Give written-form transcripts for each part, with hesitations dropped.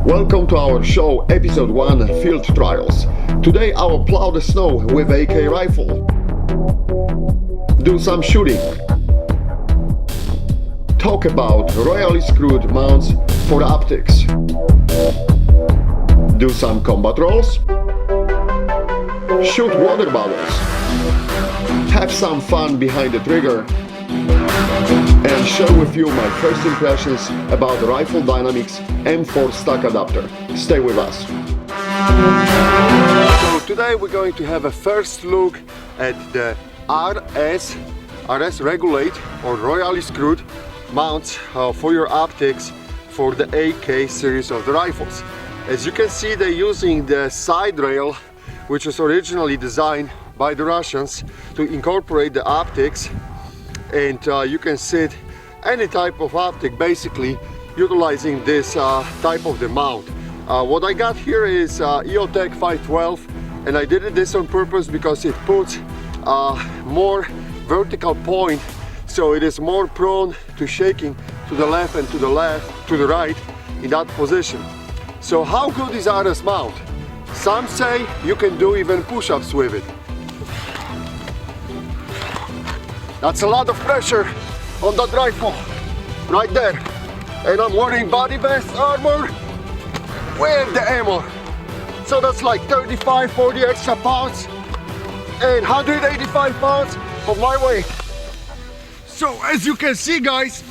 Welcome to our show, episode 1, Field Trials. Today I will plow the snow with AK rifle, do some shooting, talk about royally screwed mounts for the optics, do some combat rolls, shoot water bubbles, have some fun behind the trigger, and share with you my first impressions about the Rifle Dynamics M4 stock adapter. Stay with us. So today we're going to have a first look at the RS Regulate or royally screwed mounts for your optics for the AK series of the rifles. As you can see, they're using the side rail, which was originally designed by the Russians to incorporate the optics, and you can sit any type of optic basically utilizing this type of the mount. What I got here is EOTech 512, and I did this on purpose because it puts more vertical point, so it is more prone to shaking to the left and to the right in that position. So how good is RS mount? Some say you can do even push-ups with it. That's a lot of pressure on that rifle right there, and I'm wearing body vest armor with the ammo, so that's like 35-40 extra pounds and 185 pounds of my weight. So as you can see, guys,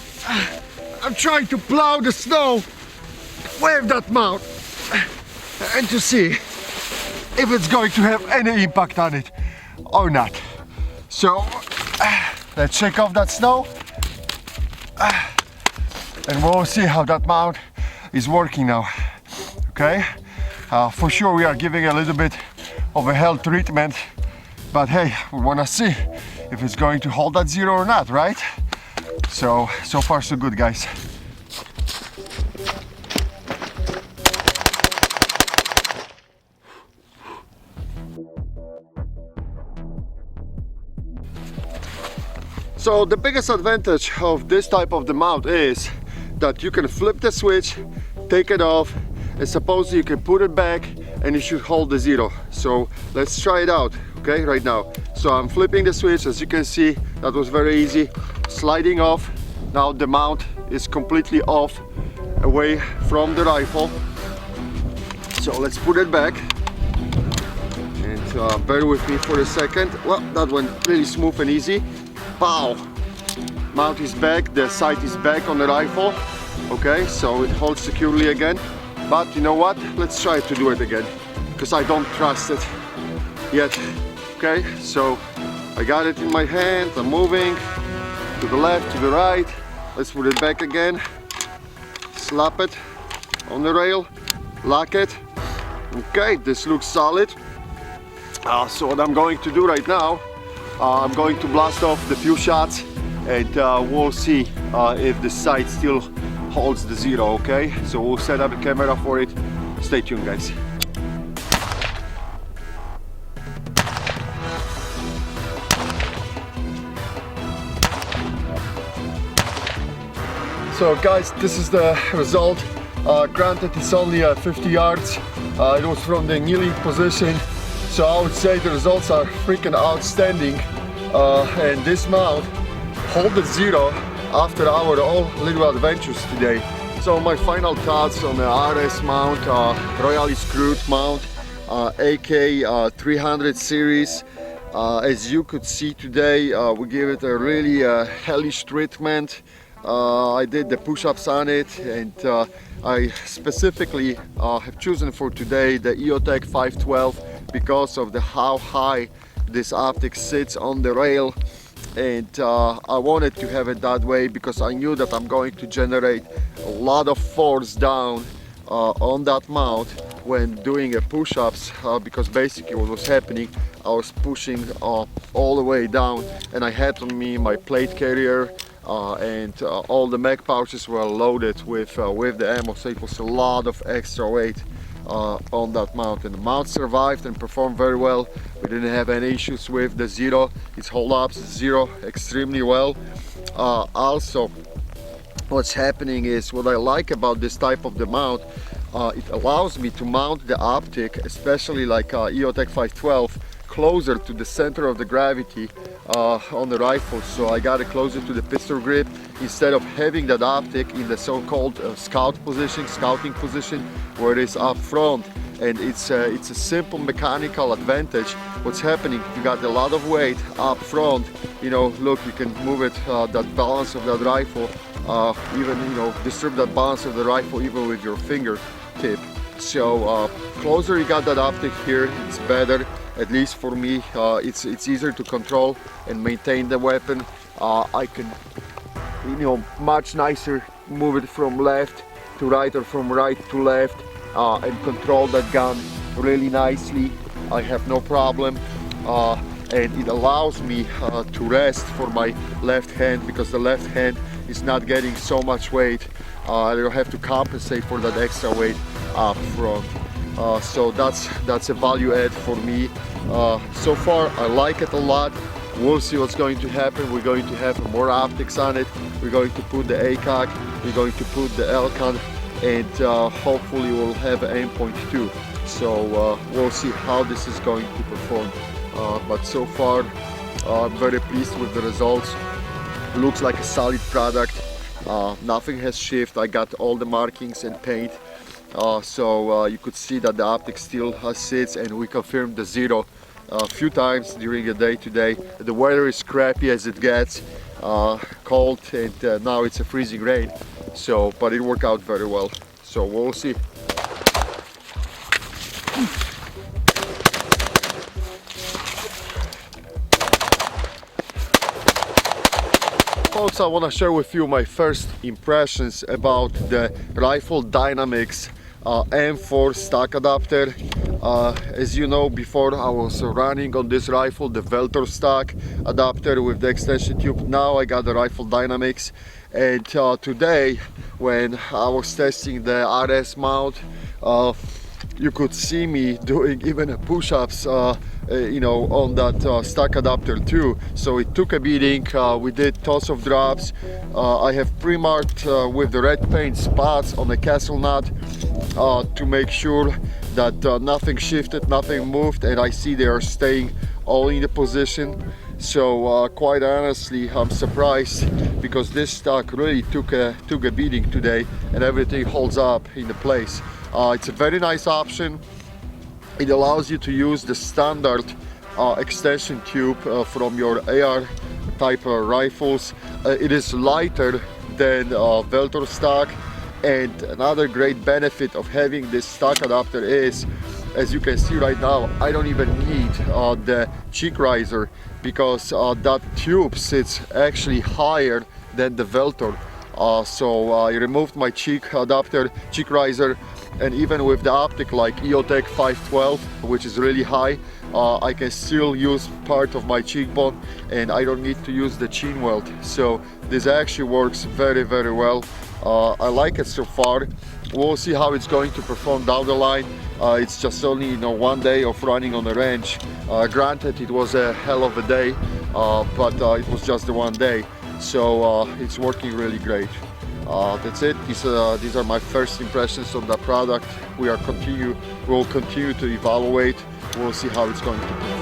I'm trying to plow the snow with that mount and to see if it's going to have any impact on it or not. So let's shake off that snow and we'll see how that mount is working now. Okay, for sure we are giving a little bit of a hell treatment, but hey, we want to see if it's going to hold that zero or not, right? So far so good, guys. So the biggest advantage of this type of the mount is that you can flip the switch, take it off, and suppose you can put it back and it should hold the zero. So let's try it out, okay, right now. So I'm flipping the switch. As you can see, that was very easy. Sliding off. Now the mount is completely off, away from the rifle. So let's put it back. And bear with me for a second. Well, that went really smooth and easy. Pow! Mount is back, the sight is back on the rifle. Okay, so it holds securely again. But you know what? Let's try to do it again, because I don't trust it yet. Okay, so I got it in my hand, I'm moving to the left, to the right. Let's put it back again. Slap it on the rail, lock it. Okay, this looks solid. So what I'm going to do right now, I'm going to blast off the few shots, and we'll see if the sight still holds the zero. Okay, so we'll set up a camera for it. Stay tuned, guys. So guys, this is the result. Granted, it's only 50 yards. It was from the kneeling position, so I would say the results are freaking outstanding. And this mount hold the zero after our little adventures today. So my final thoughts on the RS mount, royally screwed mount, AK 300 series. As you could see today, we gave it a really hellish treatment. I did the push-ups on it, and I specifically have chosen for today the EOTech 512 because of how high this optic sits on the rail, and I wanted to have it that way because I knew that I'm going to generate a lot of force down on that mount when doing a push-ups, because basically what was happening, I was pushing all the way down, and I had on me my plate carrier, and all the mag pouches were loaded with the ammo, so it was a lot of extra weight on that mount, and the mount survived and performed very well. We didn't have any issues with the zero. It holds up zero extremely well. Also, what's happening is, what I like about this type of the mount, It allows me to mount the optic, especially like EOTech 512, closer to the center of the gravity on the rifle, so I got it closer to the pistol grip instead of having that optic in the so-called scouting position where it is up front. And it's a simple mechanical advantage. What's happening, you got a lot of weight up front, you know, look, you can move it, that balance of that rifle, even, you know, disturb that balance of the rifle even with your fingertip. So closer you got that optic here, it's better. At least for me, it's easier to control and maintain the weapon. I can, you know, much nicer move it from left to right or from right to left and control that gun really nicely. I have no problem. And it allows me to rest for my left hand, because the left hand is not getting so much weight. I don't have to compensate for that extra weight up front. So that's a value add for me. So far I like it a lot. We'll see what's going to happen. We're going to have more optics on it. We're going to put the ACOG, we're going to put the Elcon, and hopefully we'll have an aimpoint too. So we'll see how this is going to perform. But so far I'm very pleased with the results. Looks like a solid product. Nothing has shifted. I got all the markings and paint. So you could see that the optic still sits, and we confirmed the zero a few times during the day today. The weather is crappy as it gets, cold, and now it's a freezing rain. So, but it worked out very well. So we'll see. Folks, I want to share with you my first impressions about the Rifle Dynamics M4 stock adapter. As you know, before I was running on this rifle the Veltor stock adapter with the extension tube. Now I got the Rifle Dynamics, and today when I was testing the RS mount, you could see me doing even push-ups you know, on that stock adapter too. So it took a beating. We did tons of drops. I have pre-marked with the red paint spots on the castle nut to make sure that nothing shifted, nothing moved, and I see they are staying all in the position. So quite honestly, I'm surprised, because this stock really took a beating today, and everything holds up in the place. It's a very nice option. It allows you to use the standard extension tube from your AR type rifles. It is lighter than Veltor stock, and another great benefit of having this stock adapter is, as you can see right now, I don't even need the cheek riser, because that tube sits actually higher than the Veltor. So I removed my cheek riser, and even with the optic like EOTech 512, which is really high, I can still use part of my cheekbone, and I don't need to use the chin weld. So this actually works very, very well. I like it so far. We'll see how it's going to perform down the line. It's just only, you know, one day of running on the range. Granted, it was a hell of a day, but it was just the one day. So it's working really great. That's it. These are my first impressions on the product. We'll continue to evaluate. We'll see how it's going to perform.